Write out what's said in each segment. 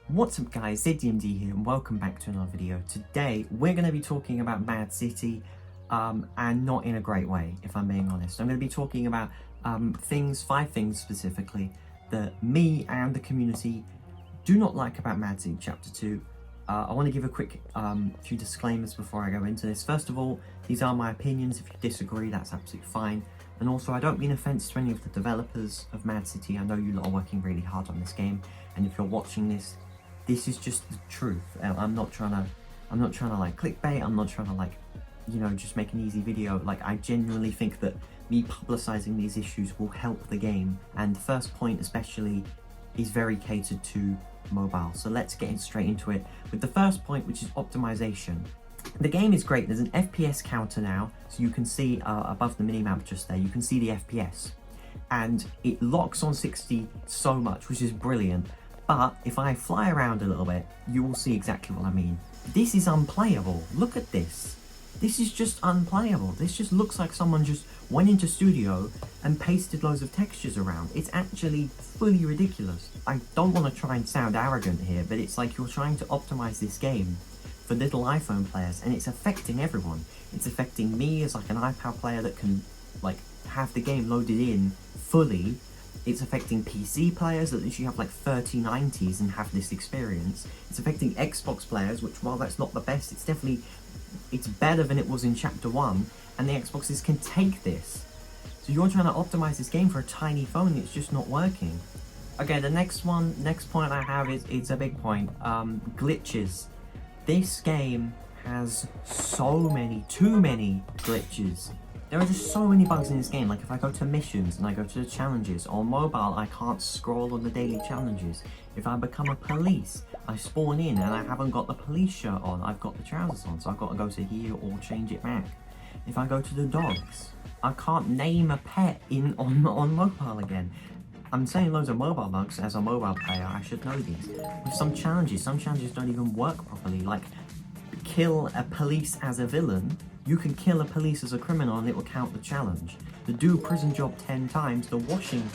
What's up guys, ZDMD here and welcome back to another video. Today we're going to be talking about Mad City and not in a great way, if I'm being honest. I'm going to be talking about five things specifically that me and the community do not like about Mad City Chapter 2. I want to give a quick few disclaimers before I go into this. First of all, these are my opinions. If you disagree, that's absolutely fine. And also, I don't mean offense to any of the developers of Mad City. I know you lot are working really hard on this game, and if you're watching this, this is just the truth. I'm not trying to like clickbait. I'm not trying to like, you know, just make an easy video. Like, I genuinely think that me publicizing these issues will help the game. And the first point especially is very catered to mobile. So let's get straight into it with the first point, which is optimization. The game is great. There's an FPS counter now, so you can see above the minimap just there, you can see the FPS. And it locks on 60 so much, which is brilliant. But if I fly around a little bit, you will see exactly what I mean. This is unplayable. Look at this. This is just unplayable. This just looks like someone just went into studio and pasted loads of textures around. It's actually fully ridiculous. I don't want to try and sound arrogant here, but it's like you're trying to optimize this game for little iPhone players, and it's affecting everyone. It's affecting me as like an iPad player that can like have the game loaded in fully. It's affecting PC players that literally have like 3090s and have this experience. It's affecting Xbox players, which, while that's not the best, it's better than it was in Chapter 1, and the Xboxes can take this. So you're trying to optimize this game for a tiny phone, and it's just not working. Okay, the next point I have is, it's a big point. Glitches. This game has too many glitches. There are just so many bugs in this game. Like, if I go to missions and I go to the challenges, on mobile I can't scroll on the daily challenges. If I become a police, I spawn in and I haven't got the police shirt on, I've got the trousers on, so I've got to go to here or change it back. If I go to the dogs, I can't name a pet on mobile again. I'm saying loads of mobile bugs. As a mobile player, I should know these. With some challenges don't even work properly. Like, kill a police as a villain. You can kill a police as a criminal and it will count the challenge. The do prison job 10 times, the washing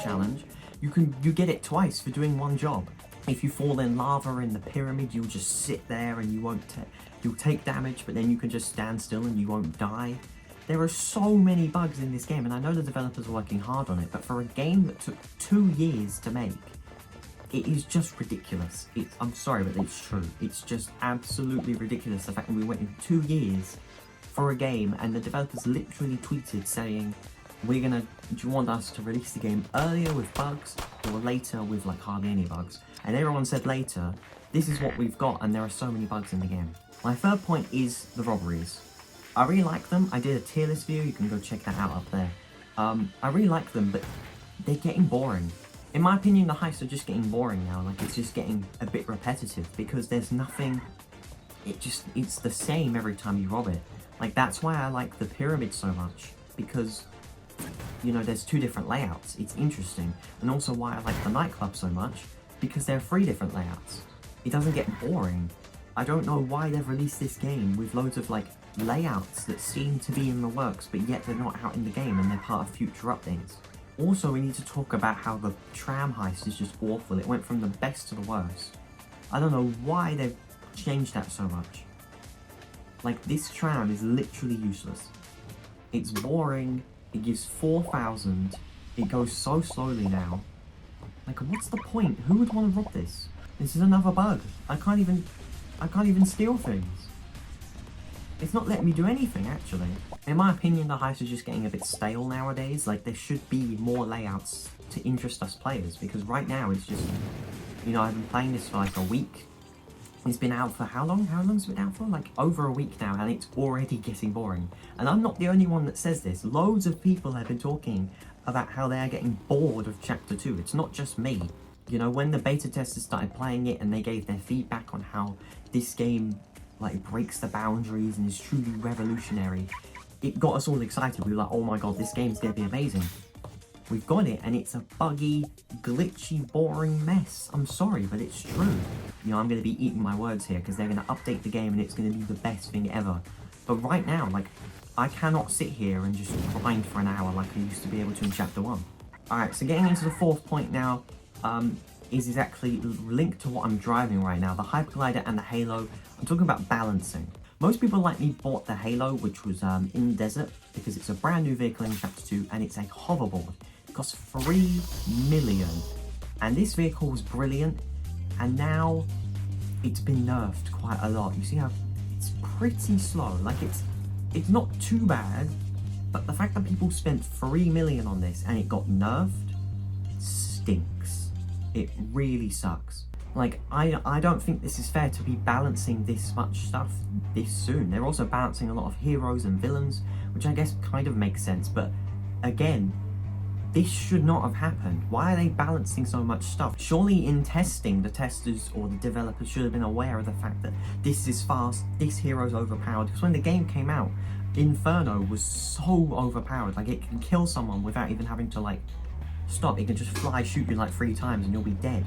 challenge, you get it twice for doing one job. If you fall in lava in the pyramid, you'll just sit there and you'll take damage, but then you can just stand still and you won't die. There are so many bugs in this game, and I know the developers are working hard on it, but for a game that took 2 years to make, it is just ridiculous. I'm sorry, but it's true. It's just absolutely ridiculous, the fact that we went in 2 years for a game, and the developers literally tweeted saying, do you want us to release the game earlier with bugs, or later with like hardly any bugs? And everyone said later. This is what we've got, and there are so many bugs in the game. My third point is the robberies. I really like them. I did a tier list video, you can go check that out up there. I really like them, but they're getting boring. In my opinion, the heists are just getting boring now. Like, it's just getting a bit repetitive because there's nothing, it's the same every time you rob it. Like, that's why I like the pyramid so much, because, you know, there's 2 different layouts. It's interesting. And also why I like the nightclub so much, because there are 3 different layouts. It doesn't get boring. I don't know why they've released this game with loads of like layouts that seem to be in the works, but yet they're not out in the game and they're part of future updates. Also, we need to talk about how the tram heist is just awful. It went from the best to the worst. I don't know why they've changed that so much. Like, this tram is literally useless. It's boring, it gives 4,000, it goes so slowly now. Like, what's the point? Who would want to rob this? This is another bug. I can't even steal things. It's not letting me do anything, actually. In my opinion, the heist is just getting a bit stale nowadays. Like, there should be more layouts to interest us players, because right now it's just, you know, I've been playing this for like a week. It's been out for how long? How long's it been out for? Like, over a week now, and it's already getting boring. And I'm not the only one that says this. Loads of people have been talking about how they are getting bored of Chapter 2. It's not just me. You know, when the beta testers started playing it and they gave their feedback on how this game like breaks the boundaries and is truly revolutionary, it got us all excited. We were like, oh my god, this game's gonna be amazing. We've got it, and it's a buggy, glitchy, boring mess. I'm sorry, but it's true. You know, I'm gonna be eating my words here because they're gonna update the game and it's gonna be the best thing ever. But right now, like, I cannot sit here and just grind for an hour like I used to be able to in Chapter 1. Alright, so getting into the fourth point now, is actually linked to what I'm driving right now, the Hyperglider and the Halo. I'm talking about balancing. Most people like me bought the Halo, which was in the desert, because it's a brand new vehicle in Chapter 2, and it's a hoverboard. It costs 3 million, and this vehicle was brilliant, and now it's been nerfed quite a lot. You see how it's pretty slow, like it's not too bad, but the fact that people spent 3 million on this and it got nerfed stinks. It really sucks. Like, I don't think this is fair to be balancing this much stuff this soon. They're also balancing a lot of heroes and villains, which I guess kind of makes sense, but again, this should not have happened. Why are they balancing so much stuff? Surely in testing, the testers or the developers should have been aware of the fact that this is fast, this hero's overpowered. Because when the game came out, Inferno was so overpowered. Like, it can kill someone without even having to, like, stop. It can just fly, shoot you like 3 times and you'll be dead.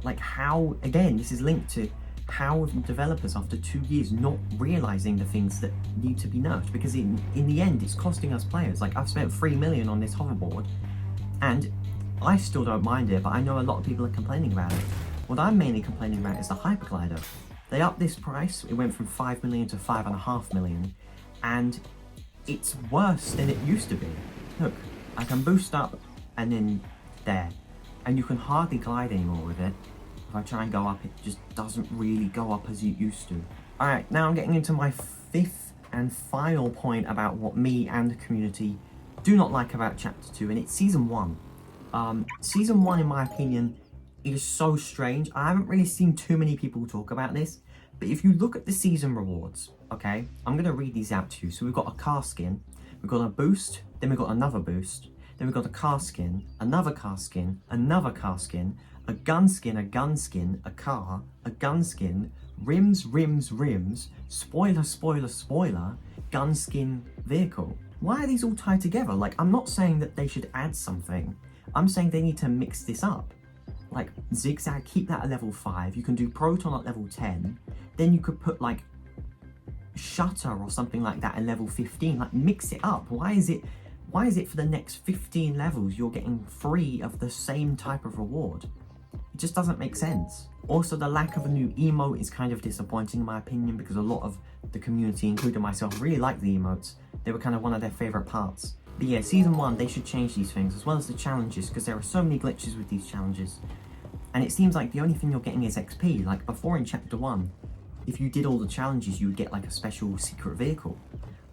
Like, how, again, this is linked to how have developers, after 2 years, not realizing the things that need to be nerfed? Because in the end, it's costing us players. Like, I've spent 3 million on this hoverboard, and I still don't mind it, but I know a lot of people are complaining about it. What I'm mainly complaining about is the Hyperglider. They upped this price. It went from 5 million to 5.5 million, and it's worse than it used to be. Look, I can boost up and then there, and you can hardly glide anymore with it. If I try and go up, it just doesn't really go up as it used to. Alright, now I'm getting into my 5th and final point about what me and the community do not like about Chapter 2, and it's Season 1. Season 1, in my opinion, is so strange. I haven't really seen too many people talk about this, but if you look at the season rewards, okay, I'm going to read these out to you. So we've got a car skin, we've got a boost, then we've got another boost, then we've got a car skin, another car skin, another car skin, a gun skin, a car, a gun skin, rims, spoiler, gun skin, vehicle. Why are these all tied together? Like, I'm not saying that they should add something. I'm saying they need to mix this up. Like, Zigzag, keep that at level 5. You can do Proton at level 10. Then you could put, like, Shutter or something like that at level 15. Like, mix it up. Why is it for the next 15 levels you're getting 3 of the same type of reward? It just doesn't make sense. Also, the lack of a new emote is kind of disappointing in my opinion, because a lot of the community, including myself, really like the emotes. They were kind of one of their favourite parts. But yeah, Season 1, they should change these things, as well as the challenges, because there are so many glitches with these challenges. And it seems like the only thing you're getting is XP. Like, before in Chapter 1, if you did all the challenges, you would get like a special secret vehicle.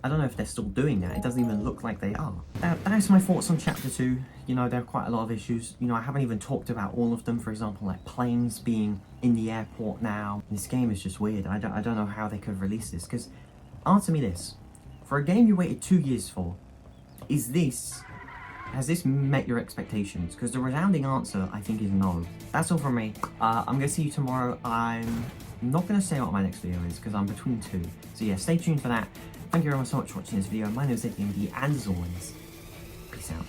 I don't know if they're still doing that. It doesn't even look like they are. That's my thoughts on Chapter 2. You know, there are quite a lot of issues. You know, I haven't even talked about all of them. For example, like planes being in the airport now. This game is just weird. I don't know how they could release this. Because, answer me this. For a game you waited 2 years for, has this met your expectations? Because the resounding answer, I think, is no. That's all from me. I'm going to see you tomorrow. I'm not going to say what my next video is, because I'm between 2. So yeah, stay tuned for that. Thank you very much so much for watching this video. My name is ZDMD, and as always, peace out.